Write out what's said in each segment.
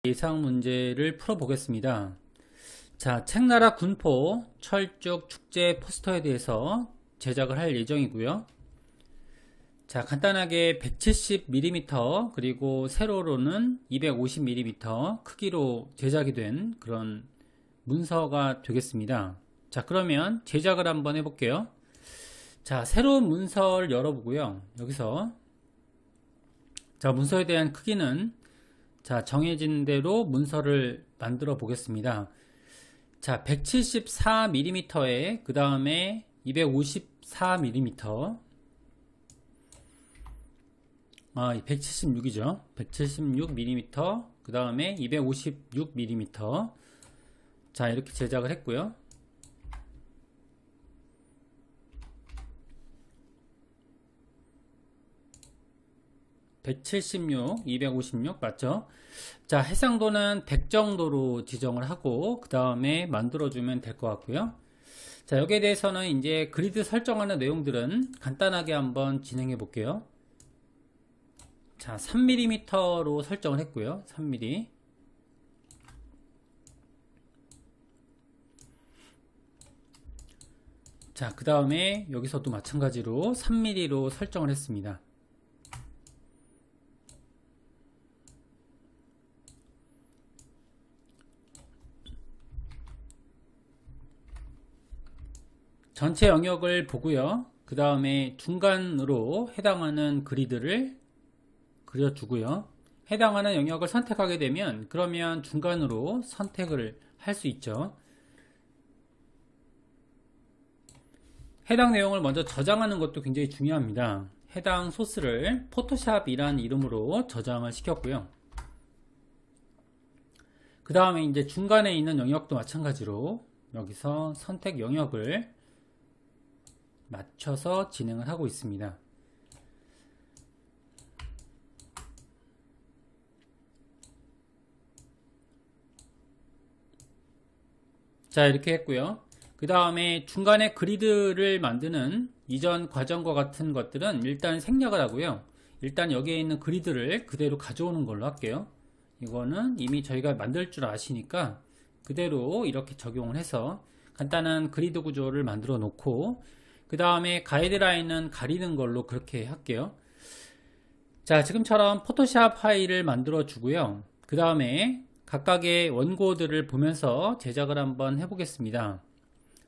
예상 문제를 풀어보겠습니다. 자, 책나라 군포 철쭉 축제 포스터에 대해서 제작을 할 예정이고요. 자, 간단하게 170mm 그리고 세로로는 250mm 크기로 제작이 된 그런 문서가 되겠습니다. 자, 그러면 제작을 한번 해볼게요. 자, 새로운 문서를 열어보고요. 여기서 자, 문서에 대한 크기는 자, 정해진 대로 문서를 만들어 보겠습니다. 자, 174mm에 그 다음에 254mm 176이죠. 176mm 그 다음에 256mm 자, 이렇게 제작을 했고요. (176) (256) 맞죠? 자, 해상도는 100 정도로 지정을 하고 그 다음에 만들어주면 될 것 같고요. 자, 여기에 대해서는 이제 그리드 설정하는 내용들은 간단하게 한번 진행해 볼게요. 자, 3mm로 설정을 했고요. 3mm. 자, 그 다음에 여기서도 마찬가지로 3mm로 설정을 했습니다. 전체 영역을 보고요. 그 다음에 중간으로 해당하는 그리드를 그려주고요. 해당하는 영역을 선택하게 되면 그러면 중간으로 선택을 할 수 있죠. 해당 내용을 먼저 저장하는 것도 굉장히 중요합니다. 해당 소스를 포토샵이라는 이름으로 저장을 시켰고요. 그 다음에 이제 중간에 있는 영역도 마찬가지로 여기서 선택 영역을 맞춰서 진행을 하고 있습니다. 자, 이렇게 했고요. 그 다음에 중간에 그리드를 만드는 이전 과정과 같은 것들은 일단 생략을 하고요. 일단 여기에 있는 그리드를 그대로 가져오는 걸로 할게요. 이거는 이미 저희가 만들 줄 아시니까 그대로 이렇게 적용을 해서 간단한 그리드 구조를 만들어 놓고 그 다음에 가이드라인은 가리는 걸로 그렇게 할게요. 자, 지금처럼 포토샵 파일을 만들어 주고요. 그 다음에 각각의 원고들을 보면서 제작을 한번 해보겠습니다.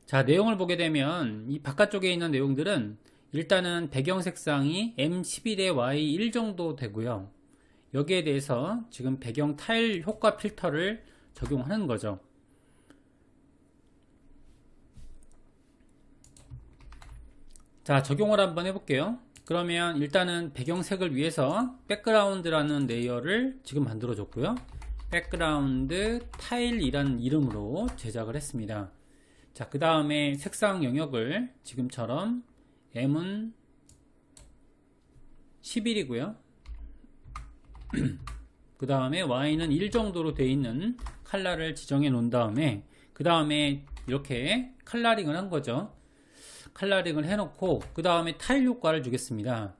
자, 내용을 보게 되면 이 바깥쪽에 있는 내용들은 일단은 배경 색상이 M11에 Y1 정도 되고요. 여기에 대해서 지금 배경 타일 효과 필터를 적용하는 거죠. 자, 적용을 한번 해볼게요. 그러면 일단은 배경색을 위해서 백그라운드라는 레이어를 지금 만들어 줬고요. 백그라운드 타일이라는 이름으로 제작을 했습니다. 자, 그 다음에 색상 영역을 지금처럼 M은 11이고요. 그 다음에 Y는 1 정도로 되어 있는 컬러를 지정해 놓은 다음에 그 다음에 이렇게 컬러링을 한 거죠. 컬러링을 해놓고 그 다음에 타일 효과를 주겠습니다.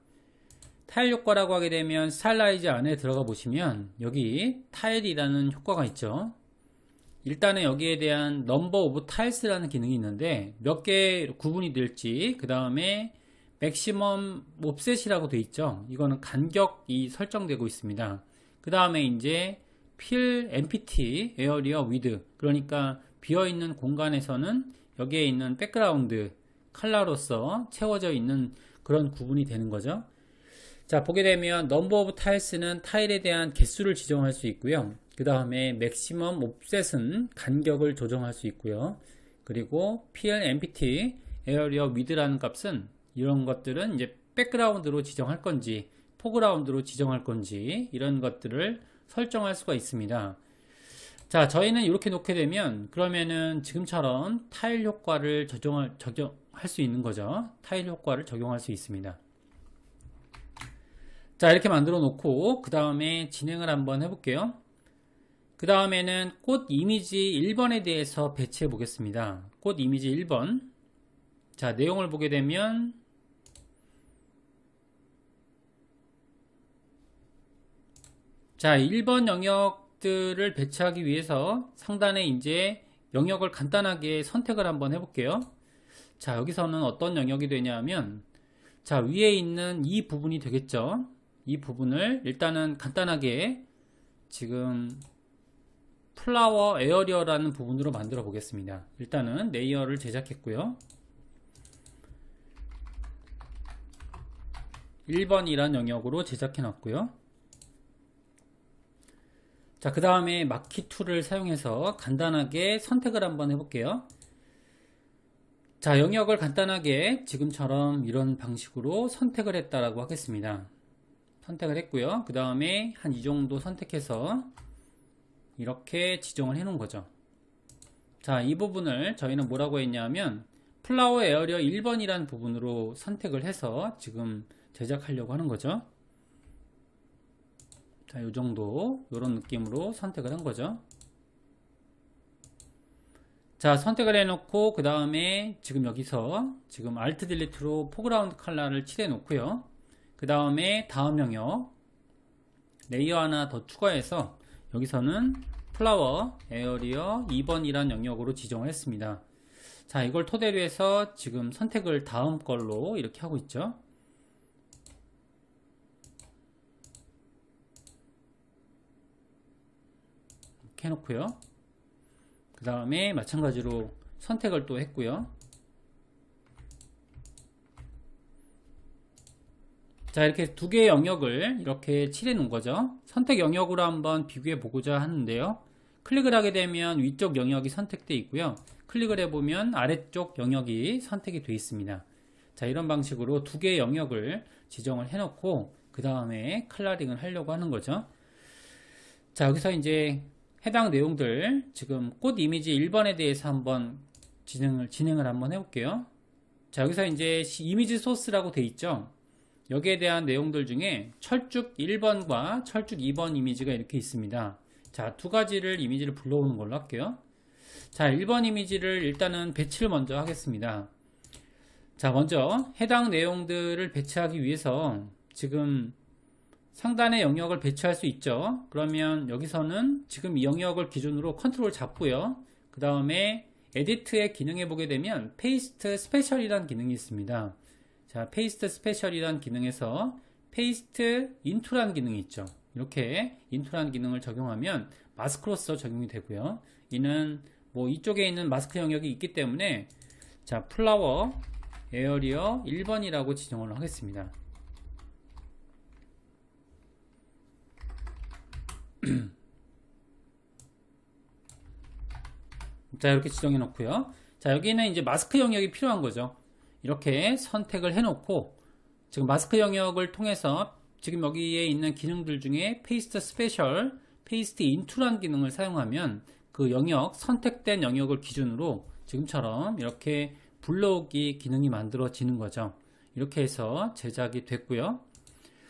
타일 효과라고 하게 되면 스타일라이즈 안에 들어가 보시면 여기 타일이라는 효과가 있죠. 일단은 여기에 대한 넘버 오브 타일스라는 기능이 있는데 몇 개 구분이 될지 그 다음에 맥시멈 옵셋이라고 되어 있죠. 이거는 간격이 설정되고 있습니다. 그 다음에 이제 필 empty area with 그러니까 비어있는 공간에서는 여기에 있는 백그라운드 컬러로서 채워져 있는 그런 구분이 되는 거죠. 자, 보게 되면 넘버 오브 타일스는 타일에 대한 개수를 지정할 수 있고요. 그 다음에 맥시멈 옵셋은 간격을 조정할 수 있고요. 그리고 PL empty area width라는 값은 이런 것들은 이제 백그라운드로 지정할 건지 포그라운드로 지정할 건지 이런 것들을 설정할 수가 있습니다. 자, 저희는 이렇게 놓게 되면 그러면은 지금처럼 타일 효과를 적용할 수 있는 거죠. 타일 효과를 적용할 수 있습니다. 자, 이렇게 만들어 놓고 그 다음에 진행을 한번 해볼게요. 그 다음에는 꽃 이미지 1번에 대해서 배치해 보겠습니다. 꽃 이미지 1번. 자, 내용을 보게 되면 자, 1번 영역 영역들을 배치하기 위해서 상단에 이제 영역을 간단하게 선택을 한번 해볼게요. 자, 여기서는 어떤 영역이 되냐면, 자, 위에 있는 이 부분이 되겠죠. 이 부분을 일단은 간단하게 지금 플라워 에어리어라는 부분으로 만들어 보겠습니다. 일단은 레이어를 제작했고요. 1번이란 영역으로 제작해 놨고요. 자, 그 다음에 마키 툴을 사용해서 간단하게 선택을 한번 해볼게요. 자, 영역을 간단하게 지금처럼 이런 방식으로 선택을 했다라고 하겠습니다. 선택을 했고요. 그 다음에 한 이 정도 선택해서 이렇게 지정을 해 놓은 거죠. 자, 이 부분을 저희는 뭐라고 했냐면 플라워 에어리어 1번이라는 부분으로 선택을 해서 지금 제작하려고 하는 거죠. 자, 요 정도, 요런 느낌으로 선택을 한 거죠. 자, 선택을 해놓고, 그 다음에 지금 여기서 지금 Alt 딜리트로 포그라운드 컬러를 칠해 놓고요. 그 다음에 다음 영역, 레이어 하나 더 추가해서 여기서는 플라워 에어리어 2번이란 영역으로 지정을 했습니다. 자, 이걸 토대로 해서 지금 선택을 다음 걸로 이렇게 하고 있죠. 이렇게 해놓고요. 그 다음에 마찬가지로 선택을 또 했고요. 자, 이렇게 두 개의 영역을 이렇게 칠해 놓은 거죠. 선택 영역으로 한번 비교해 보고자 하는데요. 클릭을 하게 되면 위쪽 영역이 선택되어 있고요. 클릭을 해보면 아래쪽 영역이 선택이 되어 있습니다. 자, 이런 방식으로 두 개의 영역을 지정을 해 놓고 그 다음에 컬러링을 하려고 하는 거죠. 자, 여기서 이제 해당 내용들, 지금 꽃 이미지 1번에 대해서 한번 진행을 한번 해볼게요. 자, 여기서 이제 이미지 소스라고 되어 있죠. 여기에 대한 내용들 중에 철쭉 1번과 철쭉 2번 이미지가 이렇게 있습니다. 자, 두 가지를 이미지를 불러오는 걸로 할게요. 자, 1번 이미지를 일단은 배치를 먼저 하겠습니다. 자, 먼저 해당 내용들을 배치하기 위해서 지금 상단의 영역을 배치할 수 있죠. 그러면 여기서는 지금 이 영역을 기준으로 컨트롤 잡고요. 그 다음에 에디트의 기능에 보게 되면 페이스트 스페셜이라는 기능이 있습니다. 자, 페이스트 스페셜이라는 기능에서 페이스트 인투라는 기능이 있죠. 이렇게 인투라는 기능을 적용하면 마스크로서 적용이 되고요. 이는 뭐 이쪽에 있는 마스크 영역이 있기 때문에 자, 플라워 에어리어 1번이라고 지정을 하겠습니다. 자, 이렇게 지정해 놓고요. 자, 여기는 이제 마스크 영역이 필요한 거죠. 이렇게 선택을 해 놓고 지금 마스크 영역을 통해서 지금 여기에 있는 기능들 중에 페이스트 스페셜, 페이스트 인투라는 기능을 사용하면 그 영역, 선택된 영역을 기준으로 지금처럼 이렇게 불러오기 기능이 만들어지는 거죠. 이렇게 해서 제작이 됐고요.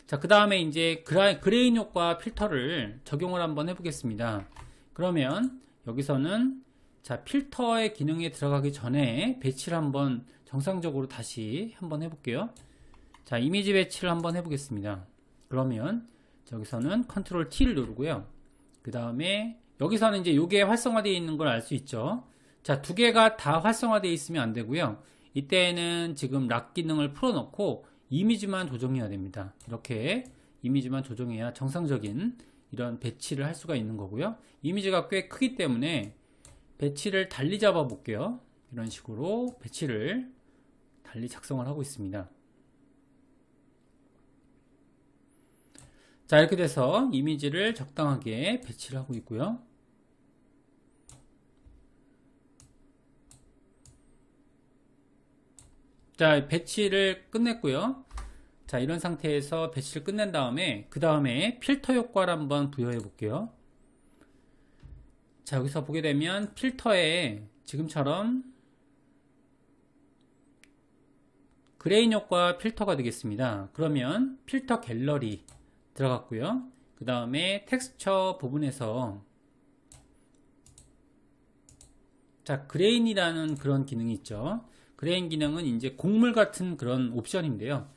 자, 그 다음에 이제 그레인 효과 필터를 적용을 한번 해보겠습니다. 그러면 여기서는 자, 필터의 기능에 들어가기 전에 배치를 한번 정상적으로 다시 한번 해볼게요. 자, 이미지 배치를 한번 해보겠습니다. 그러면 여기서는 컨트롤 T를 누르고요. 그 다음에 여기서는 이제 요게 활성화되어 있는 걸 알 수 있죠. 자, 두 개가 다 활성화되어 있으면 안 되고요. 이때는 지금 락 기능을 풀어놓고 이미지만 조정해야 됩니다. 이렇게 이미지만 조정해야 정상적인 이런 배치를 할 수가 있는 거고요. 이미지가 꽤 크기 때문에 배치를 달리 잡아 볼게요. 이런 식으로 배치를 달리 작성을 하고 있습니다. 자, 이렇게 돼서 이미지를 적당하게 배치를 하고 있고요. 자, 배치를 끝냈고요. 자, 이런 상태에서 배치를 끝낸 다음에 그 다음에 필터 효과를 한번 부여해 볼게요. 자, 여기서 보게 되면 필터에 지금처럼 그레인 효과 필터가 되겠습니다. 그러면 필터 갤러리 들어갔고요. 그 다음에 텍스처 부분에서 자, 그레인이라는 그런 기능이 있죠. 그레인 기능은 이제 곡물 같은 그런 옵션인데요.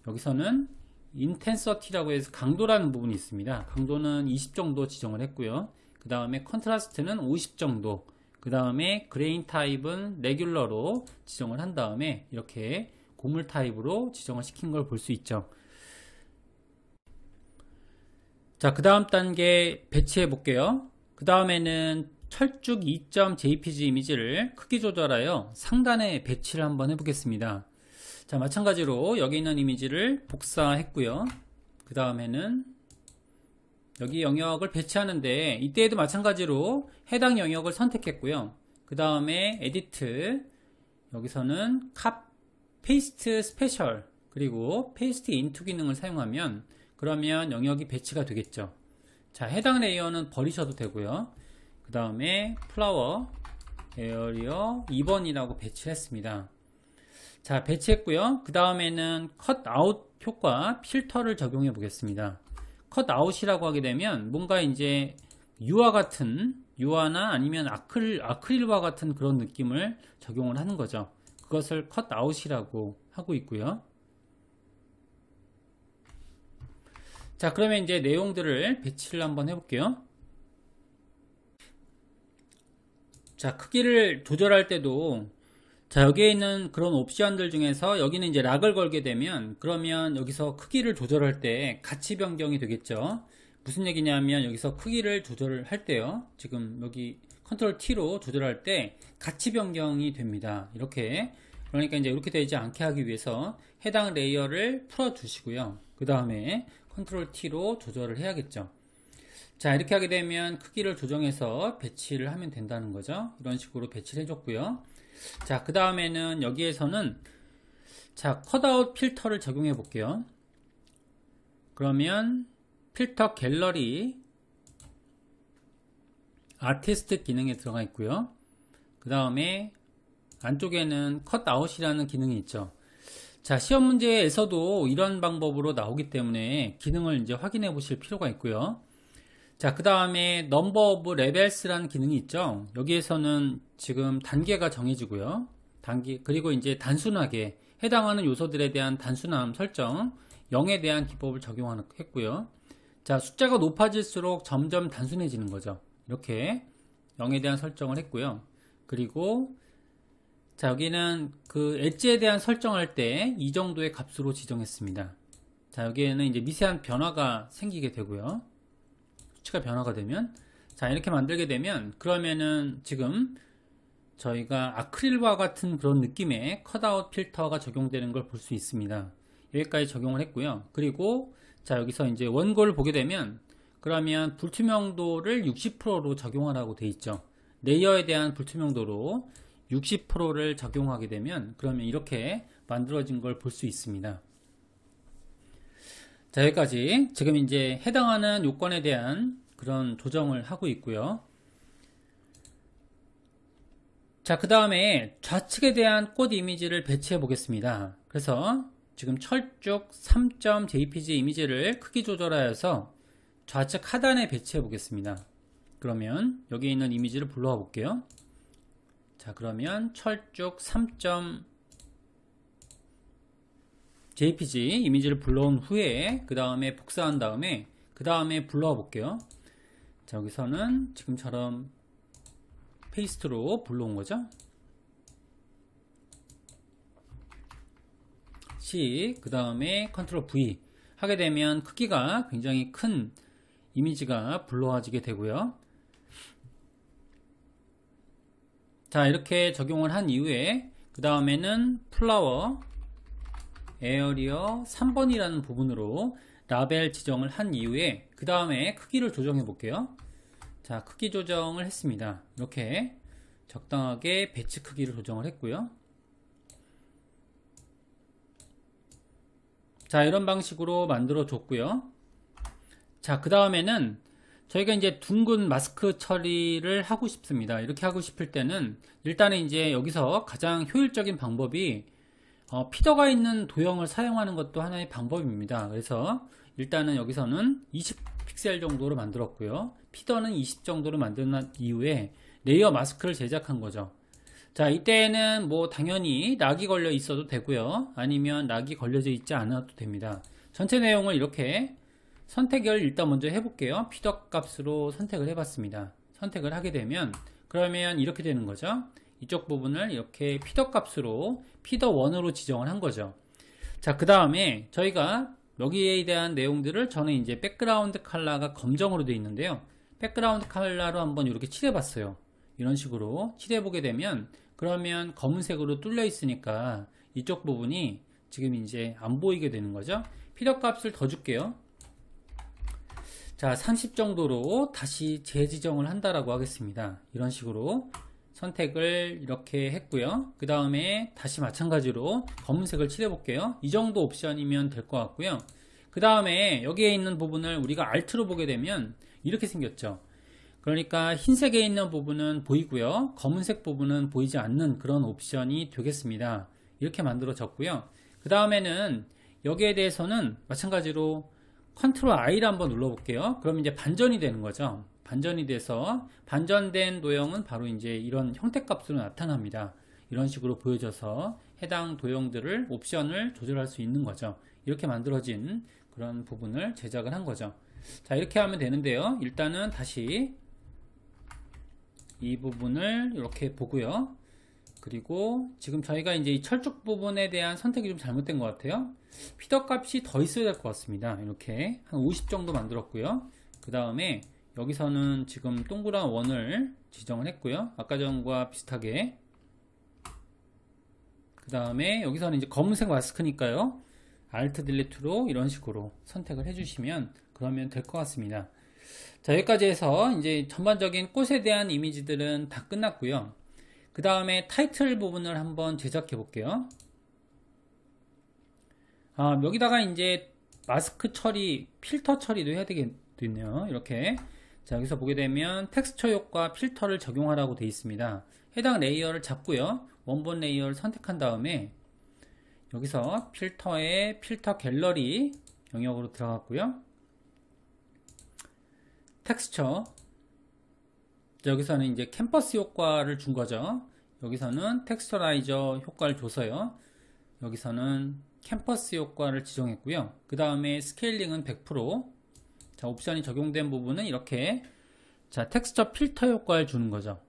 여기서는 인텐서티라고 해서 강도라는 부분이 있습니다. 강도는 20 정도 지정을 했고요. 그 다음에 컨트라스트는 50 정도, 그 다음에 그레인 타입은 레귤러로 지정을 한 다음에 이렇게 고물 타입으로 지정을 시킨 걸 볼 수 있죠. 자, 그 다음 단계 배치해 볼게요. 그 다음에는 철쭉 2.jpg 이미지를 크기 조절하여 상단에 배치를 한번 해보겠습니다. 자, 마찬가지로 여기 있는 이미지를 복사했고요. 그 다음에는 여기 영역을 배치하는데 이때에도 마찬가지로 해당 영역을 선택했고요. 그 다음에 에디트, 여기서는 페이스트 스페셜, 그리고 페이스트 인투 기능을 사용하면 그러면 영역이 배치가 되겠죠. 자, 해당 레이어는 버리셔도 되고요. 그 다음에 플라워 에어리어 2번이라고 배치를 했습니다. 자, 배치했고요. 그 다음에는 컷아웃 효과 필터를 적용해 보겠습니다. 컷아웃이라고 하게 되면 뭔가 이제 유화나 아니면 아크릴화 같은 그런 느낌을 적용을 하는 거죠. 그것을 컷아웃이라고 하고 있고요. 자, 그러면 이제 내용들을 배치를 한번 해볼게요. 자, 크기를 조절할 때도 자, 여기에 있는 그런 옵션들 중에서 여기는 이제 락을 걸게 되면 그러면 여기서 크기를 조절할 때 가치 변경이 되겠죠. 무슨 얘기냐면 여기서 크기를 조절할 때요, 지금 여기 컨트롤 T로 조절할 때 가치 변경이 됩니다. 이렇게, 그러니까 이제 이렇게 되지 않게 하기 위해서 해당 레이어를 풀어 주시고요. 그 다음에 컨트롤 T로 조절을 해야겠죠. 자, 이렇게 하게 되면 크기를 조정해서 배치를 하면 된다는 거죠. 이런 식으로 배치를 해줬고요. 자, 그 다음에는 여기에서는 자, 컷아웃 필터를 적용해 볼게요. 그러면 필터 갤러리 아티스트 기능에 들어가 있고요. 그 다음에 안쪽에는 컷아웃이라는 기능이 있죠. 자, 시험 문제에서도 이런 방법으로 나오기 때문에 기능을 이제 확인해 보실 필요가 있고요. 자, 그 다음에 넘버 오브 레벨스라는 기능이 있죠. 여기에서는 지금 단계가 정해지고요. 그리고 이제 단순하게 해당하는 요소들에 대한 단순함 설정, 0에 대한 기법을 적용했고요. 자, 숫자가 높아질수록 점점 단순해지는 거죠. 이렇게 0에 대한 설정을 했고요. 그리고 자, 여기는 그 엣지에 대한 설정할 때 이 정도의 값으로 지정했습니다. 자, 여기에는 이제 미세한 변화가 생기게 되고요. 수치가 변화가 되면, 자, 이렇게 만들게 되면 그러면은 지금 저희가 아크릴과 같은 그런 느낌의 컷아웃 필터가 적용되는 걸 볼 수 있습니다. 여기까지 적용을 했고요. 그리고 자, 여기서 이제 원고를 보게 되면 그러면 불투명도를 60%로 적용하라고 돼 있죠. 레이어에 대한 불투명도로 60%를 적용하게 되면 그러면 이렇게 만들어진 걸 볼 수 있습니다. 자, 여기까지 지금 이제 해당하는 요건에 대한 그런 조정을 하고 있고요. 자, 그 다음에 좌측에 대한 꽃 이미지를 배치해 보겠습니다. 그래서 지금 철쭉 3.jpg 이미지를 크기 조절하여서 좌측 하단에 배치해 보겠습니다. 그러면 여기 있는 이미지를 불러와 볼게요. 자, 그러면 철쭉 3.jpg 이미지를 불러온 후에 그 다음에 복사한 다음에 그 다음에 불러와 볼게요. 자, 여기서는 지금처럼 페이스트로 불러온 거죠. C, 그 다음에 컨트롤 V 하게 되면 크기가 굉장히 큰 이미지가 불러와지게 되고요. 자, 이렇게 적용을 한 이후에 그 다음에는 플라워 에어리어 3번이라는 부분으로 라벨 지정을 한 이후에 그 다음에 크기를 조정해 볼게요. 자, 크기 조정을 했습니다. 이렇게 적당하게 배치 크기를 조정을 했고요. 자, 이런 방식으로 만들어 줬고요. 자, 그 다음에는 저희가 이제 둥근 마스크 처리를 하고 싶습니다. 이렇게 하고 싶을 때는 일단은 이제 여기서 가장 효율적인 방법이 피더가 있는 도형을 사용하는 것도 하나의 방법입니다. 그래서 일단은 여기서는 20픽셀 정도로 만들었고요. 피더는 20 정도로 만든 이후에 레이어 마스크를 제작한 거죠. 자, 이때는 뭐 당연히 락이 걸려 있어도 되고요. 아니면 락이 걸려져 있지 않아도 됩니다. 전체 내용을 이렇게 선택을 일단 먼저 해볼게요. 피더 값으로 선택을 해봤습니다. 선택을 하게 되면 그러면 이렇게 되는 거죠. 이쪽 부분을 이렇게 피더 값으로 피더 1으로 지정을 한 거죠. 자, 그 다음에 저희가 여기에 대한 내용들을 저는 이제 백그라운드 컬러가 검정으로 되어 있는데요. 백그라운드 컬러로 한번 이렇게 칠해봤어요. 이런 식으로 칠해보게 되면 그러면 검은색으로 뚫려 있으니까 이쪽 부분이 지금 이제 안 보이게 되는 거죠. 피더 값을 더 줄게요. 자, 30 정도로 다시 재지정을 한다라고 하겠습니다. 이런 식으로 선택을 이렇게 했고요. 그 다음에 다시 마찬가지로 검은색을 칠해 볼게요. 이 정도 옵션이면 될 것 같고요. 그 다음에 여기에 있는 부분을 우리가 Alt로 보게 되면 이렇게 생겼죠. 그러니까 흰색에 있는 부분은 보이고요. 검은색 부분은 보이지 않는 그런 옵션이 되겠습니다. 이렇게 만들어졌고요. 그 다음에는 여기에 대해서는 마찬가지로 컨트롤 I를 한번 눌러 볼게요. 그럼 이제 반전이 되는 거죠. 반전이 돼서 반전된 도형은 바로 이제 이런 형태 값으로 나타납니다. 이런 식으로 보여져서 해당 도형들을 옵션을 조절할 수 있는 거죠. 이렇게 만들어진 그런 부분을 제작을 한 거죠. 자, 이렇게 하면 되는데요. 일단은 다시 이 부분을 이렇게 보고요. 그리고 지금 저희가 이제 이 철쭉 부분에 대한 선택이 좀 잘못된 것 같아요. 피더 값이 더 있어야 될 것 같습니다. 이렇게 한 50 정도 만들었고요. 그 다음에 여기서는 지금 동그란 원을 지정을 했고요. 아까 전과 비슷하게. 그 다음에 여기서는 이제 검은색 마스크니까요. Alt Delete로 이런 식으로 선택을 해주시면 그러면 될 것 같습니다. 자, 여기까지 해서 이제 전반적인 꽃에 대한 이미지들은 다 끝났고요. 그 다음에 타이틀 부분을 한번 제작해 볼게요. 여기다가 이제 마스크 처리, 필터 처리도 해야 되겠네요. 이렇게. 자, 여기서 보게 되면 텍스처 효과 필터를 적용하라고 되어 있습니다. 해당 레이어를 잡고요. 원본 레이어를 선택한 다음에 여기서 필터에 필터 갤러리 영역으로 들어갔고요. 텍스처. 여기서는 이제 캠퍼스 효과를 준 거죠. 여기서는 텍스처라이저 효과를 줘서요. 여기서는 캠퍼스 효과를 지정했고요. 그 다음에 스케일링은 100%. 자, 옵션이 적용된 부분은 이렇게 자, 텍스처 필터 효과를 주는 거죠.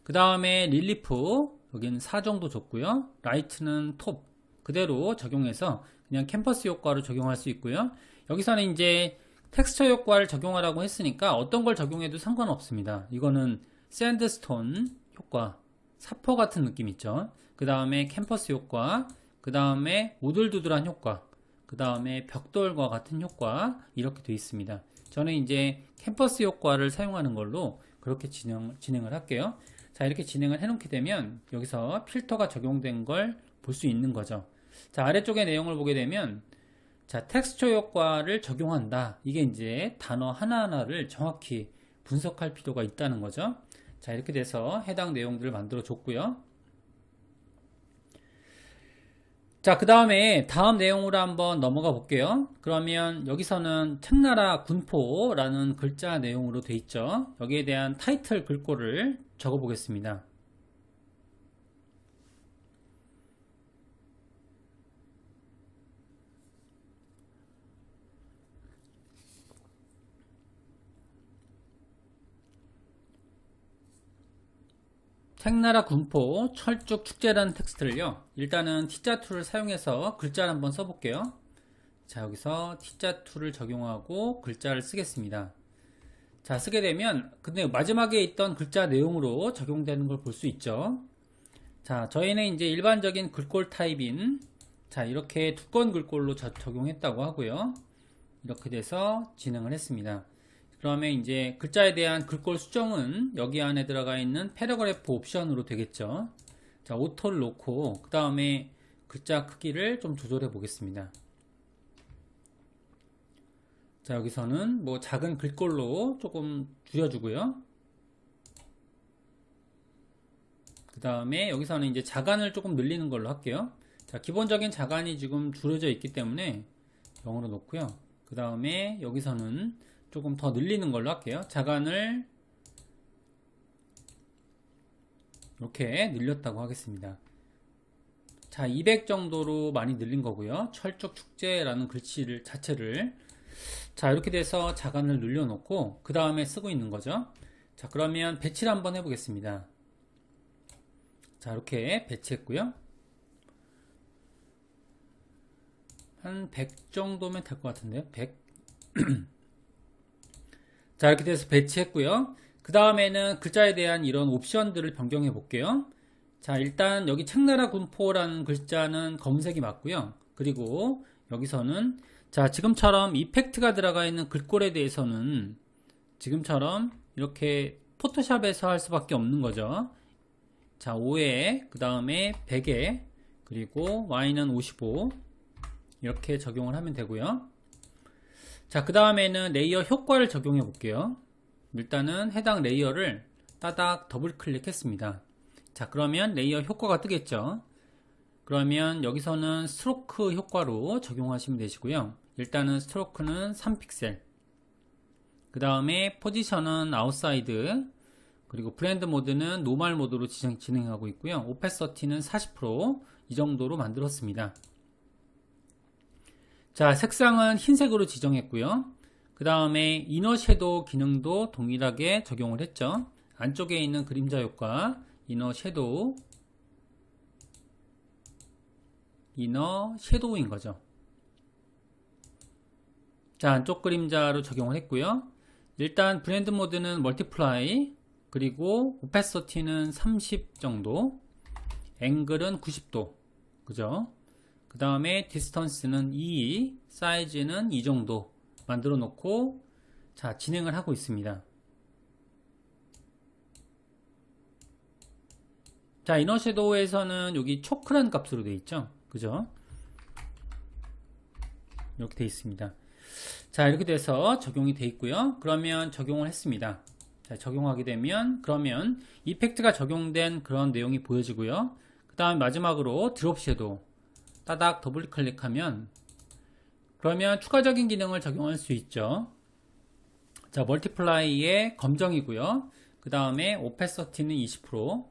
그 다음에 릴리프 여기는 4 정도 줬고요. 라이트는 톱 그대로 적용해서 그냥 캠퍼스 효과로 적용할 수 있고요. 여기서는 이제 텍스처 효과를 적용하라고 했으니까 어떤 걸 적용해도 상관없습니다. 이거는 샌드스톤 효과, 사포 같은 느낌 있죠. 그 다음에 캠퍼스 효과, 그 다음에 오돌두돌한 효과, 그 다음에 벽돌과 같은 효과 이렇게 되어 있습니다. 저는 이제 캠퍼스 효과를 사용하는 걸로 그렇게 진행을 할게요. 자, 이렇게 진행을 해놓게 되면 여기서 필터가 적용된 걸 볼 수 있는 거죠. 자, 아래쪽의 내용을 보게 되면 자, 텍스처 효과를 적용한다. 이게 이제 단어 하나하나를 정확히 분석할 필요가 있다는 거죠. 자, 이렇게 돼서 해당 내용들을 만들어 줬고요. 자, 그 다음에 다음 내용으로 한번 넘어가 볼게요. 그러면 여기서는 책나라 군포라는 글자 내용으로 돼 있죠. 여기에 대한 타이틀 글꼴을 적어 보겠습니다. 책나라 군포 철쭉 축제라는 텍스트를요. 일단은 T자2를 사용해서 글자를 한번 써볼게요. 자, 여기서 T자2를 적용하고 글자를 쓰겠습니다. 자, 쓰게 되면 근데 마지막에 있던 글자 내용으로 적용되는 걸 볼 수 있죠. 자, 저희는 이제 일반적인 글꼴 타입인 자, 이렇게 두꺼운 글꼴로 적용했다고 하고요. 이렇게 돼서 진행을 했습니다. 그러면 이제 글자에 대한 글꼴 수정은 여기 안에 들어가 있는 패러그래프 옵션으로 되겠죠. 자, 오토를 놓고 그 다음에 글자 크기를 좀 조절해 보겠습니다. 자, 여기서는 뭐 작은 글꼴로 조금 줄여주고요. 그 다음에 여기서는 이제 자간을 조금 늘리는 걸로 할게요. 자, 기본적인 자간이 지금 줄여져 있기 때문에 0으로 놓고요. 그 다음에 여기서는 조금 더 늘리는 걸로 할게요. 자간을 이렇게 늘렸다고 하겠습니다. 자, 200 정도로 많이 늘린 거고요. 철쭉 축제라는 글씨를 자체를. 자, 이렇게 돼서 자간을 눌려놓고 그 다음에 쓰고 있는 거죠. 자, 그러면 배치를 한번 해보겠습니다. 자, 이렇게 배치했고요. 한 100 정도면 될 것 같은데요. 100. 자, 이렇게 돼서 배치했고요. 그 다음에는 글자에 대한 이런 옵션들을 변경해 볼게요. 자, 일단 여기 책나라 군포라는 글자는 검은색이 맞고요. 그리고 여기서는 자, 지금처럼 이펙트가 들어가 있는 글꼴에 대해서는 지금처럼 이렇게 포토샵에서 할 수밖에 없는 거죠. 자, 5에 그 다음에 100에 그리고 Y는 55 이렇게 적용을 하면 되고요. 자, 그 다음에는 레이어 효과를 적용해 볼게요. 일단은 해당 레이어를 따닥 더블 클릭했습니다. 자, 그러면 레이어 효과가 뜨겠죠. 그러면 여기서는 스트로크 효과로 적용하시면 되시고요. 일단은 스트로크는 3픽셀, 그 다음에 포지션은 아웃사이드, 그리고 블렌드 모드는 노멀 모드로 진행하고 있고요. 오페서티는 40%이 정도로 만들었습니다. 자, 색상은 흰색으로 지정했고요. 그 다음에 이너 섀도우 기능도 동일하게 적용을 했죠. 안쪽에 있는 그림자 효과, 이너 섀도우인 거죠. 자, 안쪽 그림자로 적용을 했고요. 일단 블렌드 모드는 멀티플라이, 그리고 오페서티는 30 정도, 앵글은 90도, 그죠? 그 다음에 디스턴스는 2, 사이즈는 이 정도 만들어 놓고 자, 진행을 하고 있습니다. 자, 이너 섀도우에서는 여기 초크란 값으로 되어 있죠, 그죠? 이렇게 되어 있습니다. 자, 이렇게 돼서 적용이 되어 있고요. 그러면 적용을 했습니다. 자, 적용하게 되면 그러면 이펙트가 적용된 그런 내용이 보여지고요. 그 다음 마지막으로 드롭 섀도우 따닥 더블 클릭하면 그러면 추가적인 기능을 적용할 수 있죠. 자, 멀티플라이의 검정이고요. 그 다음에 오페서티는 20%,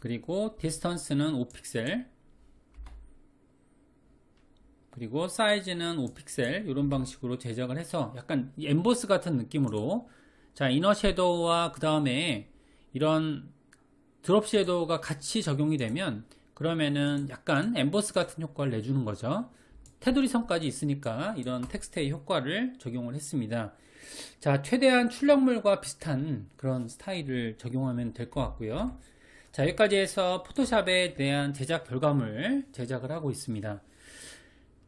그리고 디스턴스는 5픽셀, 그리고 사이즈는 5픽셀, 이런 방식으로 제작을 해서 약간 엠보스 같은 느낌으로 자, 이너 섀도우와 그 다음에 이런 드롭 섀도우가 같이 적용이 되면 그러면은 약간 엠보스 같은 효과를 내주는 거죠. 테두리 선까지 있으니까 이런 텍스트의 효과를 적용을 했습니다. 자, 최대한 출력물과 비슷한 그런 스타일을 적용하면 될 것 같고요. 자, 여기까지 해서 포토샵에 대한 제작 결과물 제작을 하고 있습니다.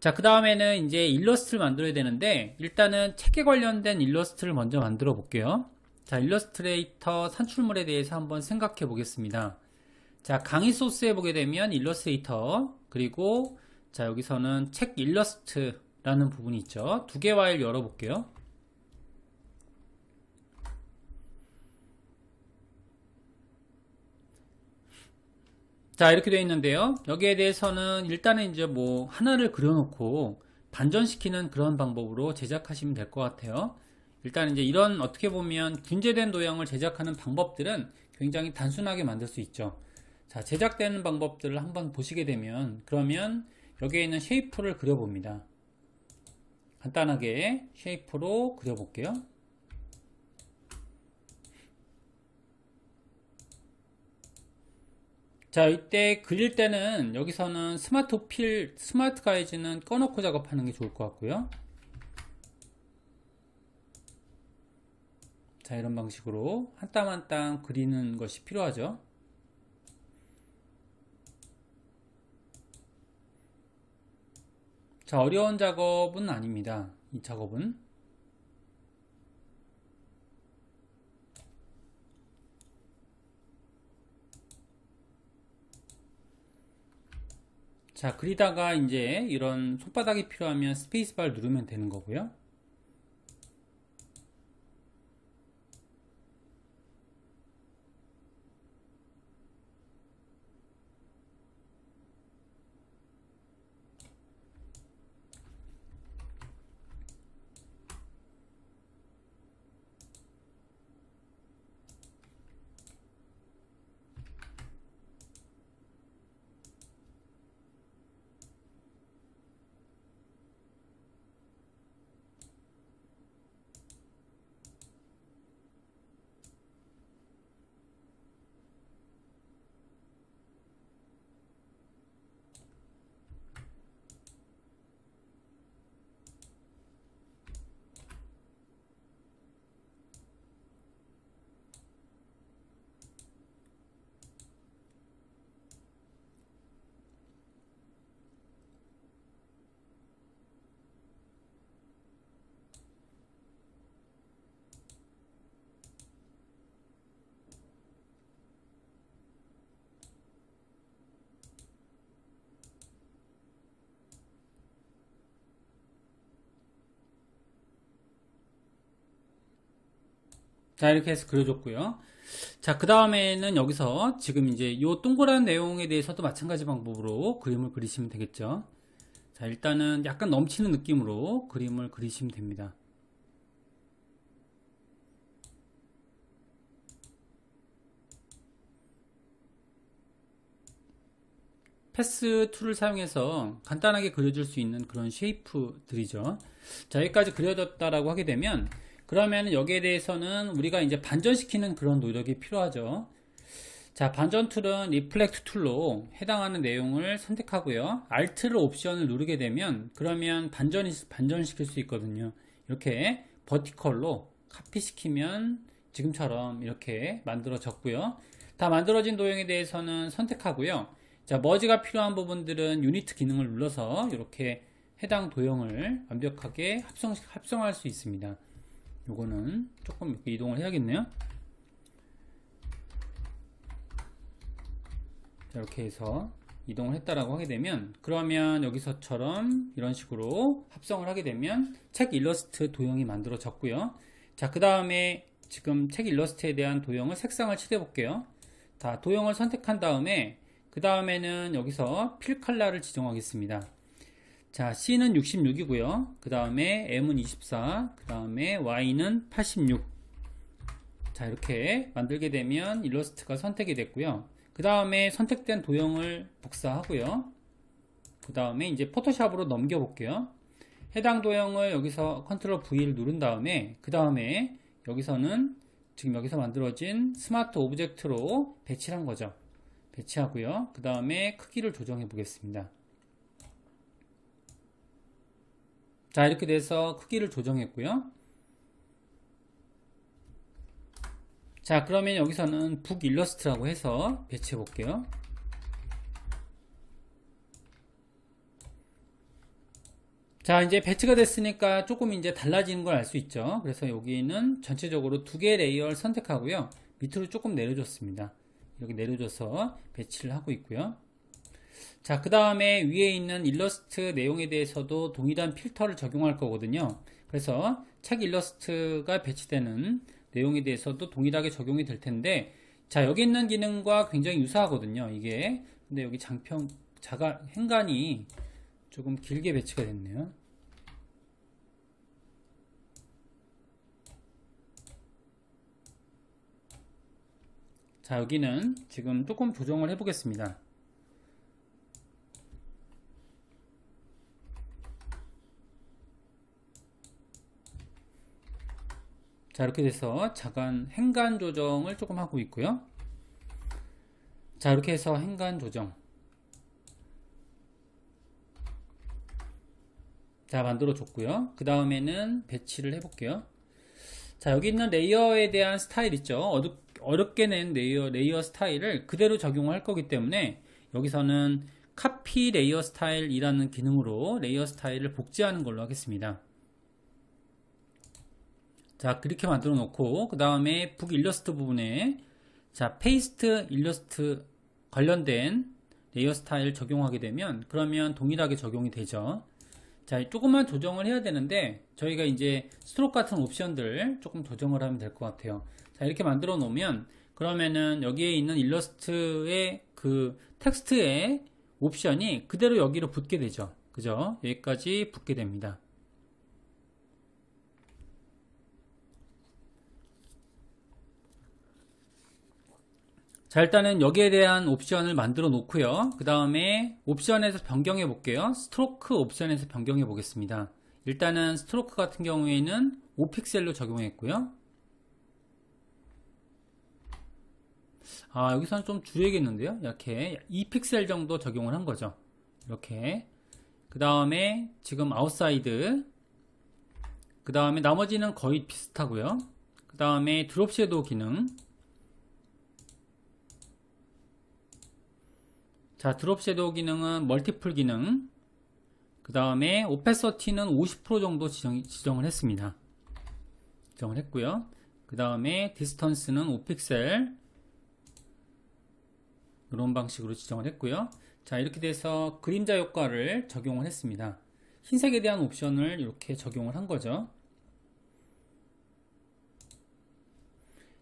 자, 그 다음에는 이제 일러스트를 만들어야 되는데 일단은 책에 관련된 일러스트를 먼저 만들어 볼게요. 자, 일러스트레이터 산출물에 대해서 한번 생각해 보겠습니다. 자, 강의 소스에 보게 되면 일러스트레이터, 그리고 자, 여기서는 책 일러스트라는 부분이 있죠. 두 개 파일 열어 볼게요. 자, 이렇게 되어 있는데요. 여기에 대해서는 일단은 이제 뭐 하나를 그려놓고 반전시키는 그런 방법으로 제작하시면 될 것 같아요. 일단 이제 이런 어떻게 보면 균제된 도형을 제작하는 방법들은 굉장히 단순하게 만들 수 있죠. 자, 제작되는 방법들을 한번 보시게 되면 그러면 여기에 있는 쉐이프를 그려봅니다. 간단하게 쉐이프로 그려볼게요. 자, 이때 그릴 때는 여기서는 스마트 가이즈는 꺼놓고 작업하는 게 좋을 것 같고요. 자, 이런 방식으로 한 땀 한 땀 그리는 것이 필요하죠. 자, 어려운 작업은 아닙니다. 이 작업은. 자, 그리다가 이제 이런 손바닥이 필요하면 스페이스바를 누르면 되는 거고요. 자, 이렇게 해서 그려줬고요. 자, 그 다음에는 여기서 지금 이제 이 동그란 내용에 대해서도 마찬가지 방법으로 그림을 그리시면 되겠죠. 자, 일단은 약간 넘치는 느낌으로 그림을 그리시면 됩니다. 패스 툴을 사용해서 간단하게 그려줄 수 있는 그런 쉐이프들이죠. 자, 여기까지 그려졌다라고 하게 되면 그러면 여기에 대해서는 우리가 이제 반전시키는 그런 노력이 필요하죠. 자, 반전 툴은 리플렉트 툴로 해당하는 내용을 선택하고요. Alt를 옵션을 누르게 되면 그러면 반전시킬 수 있거든요. 이렇게 버티컬로 카피시키면 지금처럼 이렇게 만들어졌고요. 다 만들어진 도형에 대해서는 선택하고요. 자, 머지가 필요한 부분들은 유니트 기능을 눌러서 이렇게 해당 도형을 완벽하게 합성할 수 있습니다. 요거는 조금 이렇게 이동을 해야겠네요. 자, 이렇게 해서 이동을 했다라고 하게 되면 그러면 여기서처럼 이런 식으로 합성을 하게 되면 책 일러스트 도형이 만들어졌고요. 자, 그 다음에 지금 책 일러스트에 대한 도형을 색상을 칠해 볼게요. 자, 도형을 선택한 다음에 그 다음에는 여기서 필 컬러를 지정하겠습니다. 자, C는 66이고요. 그 다음에 M은 24, 그 다음에 Y는 86. 자, 이렇게 만들게 되면 일러스트가 선택이 됐고요. 그 다음에 선택된 도형을 복사하고요. 그 다음에 이제 포토샵으로 넘겨 볼게요. 해당 도형을 여기서 컨트롤 V를 누른 다음에 그 다음에 여기서는 지금 여기서 만들어진 스마트 오브젝트로 배치한 거죠. 배치하고요. 그 다음에 크기를 조정해 보겠습니다. 자, 이렇게 돼서 크기를 조정했고요. 자, 그러면 여기서는 북 일러스트라고 해서 배치해 볼게요. 자, 이제 배치가 됐으니까 조금 이제 달라지는 걸 알 수 있죠. 그래서 여기는 전체적으로 두 개의 레이어를 선택하고요. 밑으로 조금 내려줬습니다. 이렇게 내려줘서 배치를 하고 있고요. 자, 그 다음에 위에 있는 일러스트 내용에 대해서도 동일한 필터를 적용할 거거든요. 그래서 책 일러스트가 배치되는 내용에 대해서도 동일하게 적용이 될 텐데, 자, 여기 있는 기능과 굉장히 유사하거든요. 이게. 근데 여기 행간이 조금 길게 배치가 됐네요. 자, 여기는 지금 조금 조정을 해 보겠습니다. 자, 이렇게 돼서 행간 조정을 조금 하고 있고요. 자, 이렇게 해서 행간 조정. 자, 만들어 줬고요. 그 다음에는 배치를 해 볼게요. 자, 여기 있는 레이어에 대한 스타일 있죠. 어렵게 낸 레이어 스타일을 그대로 적용할 거기 때문에 여기서는 카피 레이어 스타일이라는 기능으로 레이어 스타일을 복제하는 걸로 하겠습니다. 자, 그렇게 만들어 놓고 그 다음에 북 일러스트 부분에 자, 페이스트 일러스트 관련된 레이어 스타일 적용하게 되면 그러면 동일하게 적용이 되죠. 자, 조금만 조정을 해야 되는데 저희가 이제 스트로크 같은 옵션들 조금 조정을 하면 될 것 같아요. 자, 이렇게 만들어 놓으면 그러면은 여기에 있는 일러스트의 그 텍스트의 옵션이 그대로 여기로 붙게 되죠. 그죠? 여기까지 붙게 됩니다. 자, 일단은 여기에 대한 옵션을 만들어 놓고요. 그 다음에 옵션에서 변경해 볼게요. 스트로크 옵션에서 변경해 보겠습니다. 일단은 스트로크 같은 경우에는 5픽셀로 적용했고요. 아, 여기서는 좀 줄여야겠는데요. 이렇게 2픽셀 정도 적용을 한 거죠. 이렇게. 그 다음에 지금 아웃사이드. 그 다음에 나머지는 거의 비슷하고요. 그 다음에 드롭 섀도우 기능. 자, 드롭 섀도우 기능은 멀티플 기능. 그 다음에 오페서티는 50% 정도 지정을 했습니다. 지정을 했고요. 그 다음에 디스턴스는 5픽셀. 이런 방식으로 지정을 했고요. 자, 이렇게 돼서 그림자 효과를 적용을 했습니다. 흰색에 대한 옵션을 이렇게 적용을 한 거죠.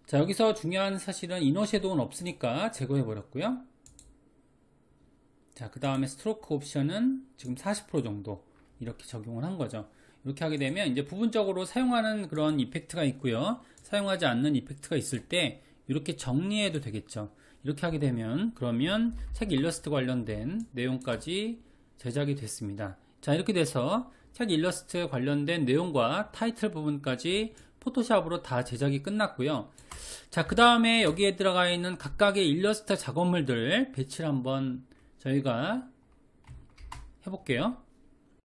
자, 여기서 중요한 사실은 이너 섀도우는 없으니까 제거해 버렸고요. 자, 그 다음에 스트로크 옵션은 지금 40% 정도 이렇게 적용을 한 거죠. 이렇게 하게 되면 이제 부분적으로 사용하는 그런 이펙트가 있고요. 사용하지 않는 이펙트가 있을 때 이렇게 정리해도 되겠죠. 이렇게 하게 되면 그러면 책 일러스트 관련된 내용까지 제작이 됐습니다. 자, 이렇게 돼서 책 일러스트 관련된 내용과 타이틀 부분까지 포토샵으로 다 제작이 끝났고요. 자, 그 다음에 여기에 들어가 있는 각각의 일러스트 작업물들 배치를 한번 저희가 해볼게요.